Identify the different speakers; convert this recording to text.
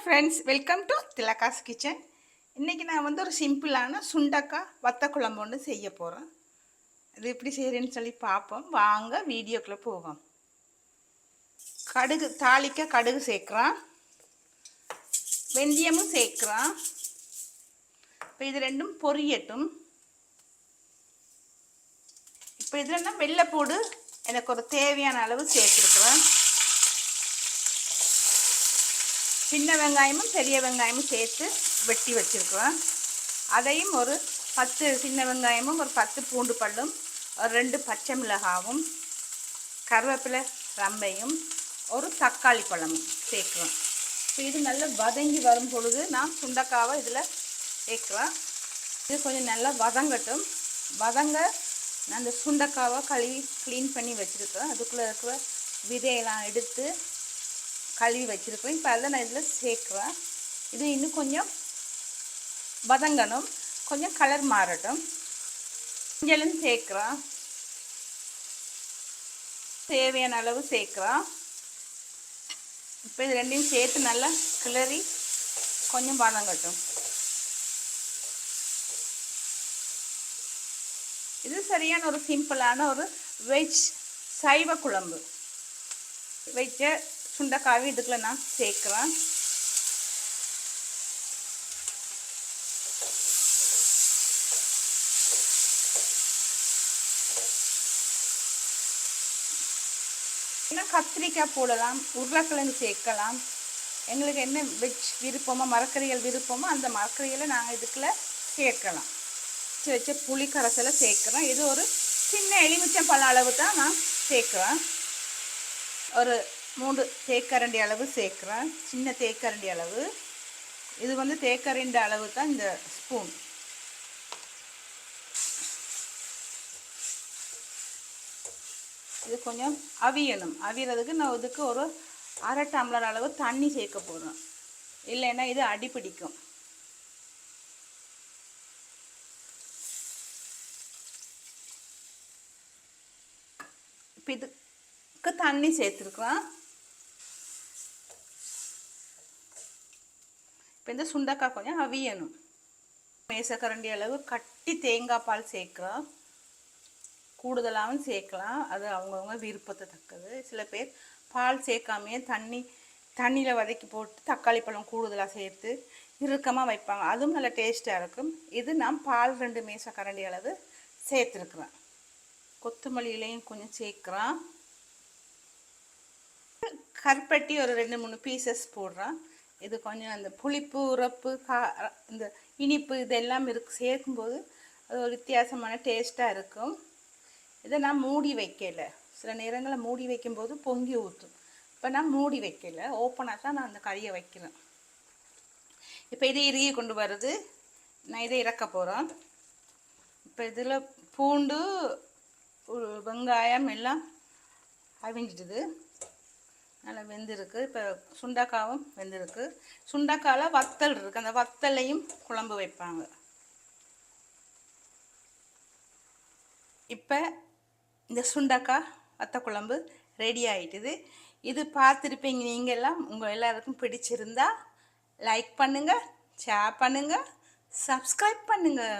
Speaker 1: Hi friends, welcome to Thilaga's kitchen. இன்றைக்கி நான் வந்து ஒரு சிம்பிளான சுண்டக்காய் வத்த குழம்பு ஒன்று செய்ய போகிறேன். இது எப்படி செய்கிறேன்னு சொல்லி பார்ப்போம். வாங்க வீடியோக்குள்ளே போவோம். கடுகு தாளிக்க கடுகு சேர்க்குறோம், வெந்தயமும் சேர்க்குறோம். இப்போ இது ரெண்டும் பொரியட்டும். இப்போ இதில் நான் வெள்ளைப்பூடு எனக்கு ஒரு தேவையான அளவு சேர்த்துருக்குறேன். சின்ன வெங்காயமும் பெரிய வெங்காயமும் சேர்த்து வெட்டி வச்சுருக்குறோம். அதையும் ஒரு 10 சின்ன வெங்காயமும் ஒரு 10 பூண்டு பல்லும் ஒரு 2 பச்சை மிளகாவும் கருவேப்பிலை ரம்பையும் ஒரு தக்காளி பழமும் சேர்க்குறோம். இப்போ இது நல்லா வதங்கி வரும் பொழுது நான் சுண்டக்காவை இதில் சேர்க்குறேன். இது கொஞ்சம் நல்லா வதங்கட்டும். வதங்க நான் அந்த சுண்டக்காவை கழுவி க்ளீன் பண்ணி வச்சுருக்கேன். அதுக்குள்ளே இருக்கிற விதையெல்லாம் எடுத்து கழுவி வச்சுருக்கேன். இப்போ அதை நான் இதில் சேர்க்குறேன். இது இன்னும் கொஞ்சம் வதங்கணும், கொஞ்சம் கலர் மாறட்டும். மஞ்சளும் சேர்க்குறேன், தேவையான அளவு சேர்க்குறேன். இப்போ இது ரெண்டையும் சேர்த்து நல்லா கிளறி கொஞ்சம் வதங்கட்டும். இது சரியான ஒரு சிம்பிளான ஒரு வெஜ் சைவ குழம்பு. வெஜ்ஜ சுண்டைக்காய் இதுக்குள்ள நான் சேர்க்குறேன். கத்திரிக்காய் போடலாம், உருளைக்கிழங்கு சேர்க்கலாம். எங்களுக்கு என்ன வெஜ் விருப்பமோ மரக்கறிகள் விருப்பமோ அந்த மரக்கறிகளை நாங்கள் இதுக்குள்ள சேர்க்கலாம். வச்ச புளி கரைசலை சேர்க்குறேன். இது ஒரு சின்ன எலுமிச்சம் பழ அளவு தான் நான் சேர்க்குறேன். ஒரு 3 தேக்கரண்டி அளவு சேர்க்குறேன், சின்ன தேக்கரண்டி அளவு. இது வந்து தேக்கரண்டி அளவு தான் இந்த ஸ்பூன். இது கொஞ்சம் அவியணும். அவியறதுக்கு நான் இதுக்கு ஒரு 1/2 டம்ளர் அளவு தண்ணி சேர்க்க போகிறேன், இல்லைன்னா இது அடி பிடிக்கும். இப்போ இதுக்கு தண்ணி சேர்த்துருக்குறேன். இப்போ இந்த சுண்டக்காய் கொஞ்சம் அவியணும். மேசக்கரண்டி அளவு கட்டி தேங்காய் பால் சேர்க்குறோம். கூடுதலாகவும் சேர்க்கலாம், அது அவங்கவுங்க விருப்பத்தை தக்கது. சில பேர் பால் சேர்க்காமையே தண்ணியில் வதக்கி போட்டு தக்காளி பழம் கூடுதலாக சேர்த்து இறுக்கமாக வைப்பாங்க, அதுவும் நல்ல டேஸ்ட்டாக இருக்கும். இது நான் பால் 2 மேசக்கரண்டி அளவு சேர்த்துருக்குறேன். கொத்தமல்லி இலையும் கொஞ்சம் சேர்க்குறேன். கருப்பட்டி ஒரு 2-3 பீசஸ் போடுறேன். இது கொஞ்சம் அந்த புளிப்பு உரப்பு இந்த இனிப்பு இதெல்லாம் சேர்க்கும்போது அது ஒரு வித்தியாசமான டேஸ்ட்டாக இருக்கும். இதை நான் மூடி வைக்கலை. சில நேரங்களில் மூடி வைக்கும்போது பொங்கி ஊற்றும். இப்போ நான் மூடி வைக்கலை, ஓப்பனாக தான் நான் அந்த கறியை வைக்கிறேன். இப்போ இது இறுகி கொண்டு வருது, நான் இதை இறக்க போகிறேன். இப்போ இதில் பூண்டு வெங்காயம் எல்லாம் அவிஞ்சிடுது, நல்லா வெந்திருக்கு. இப்போ சுண்டக்காவும் வெந்திருக்கு. சுண்டக்காயில் வத்தல் இருக்குது, அந்த வத்தலையும் குழம்பு வைப்பாங்க. இப்போ இந்த சுண்டக்காய் வத்த குழம்பு ரெடி ஆகிட்டுது. இது பார்த்துருப்பீங்க நீங்கள் எல்லாம். உங்கள் எல்லாருக்கும் பிடிச்சிருந்தா லைக் பண்ணுங்கள், ஷேர் பண்ணுங்கள், சப்ஸ்கிரைப் பண்ணுங்கள்.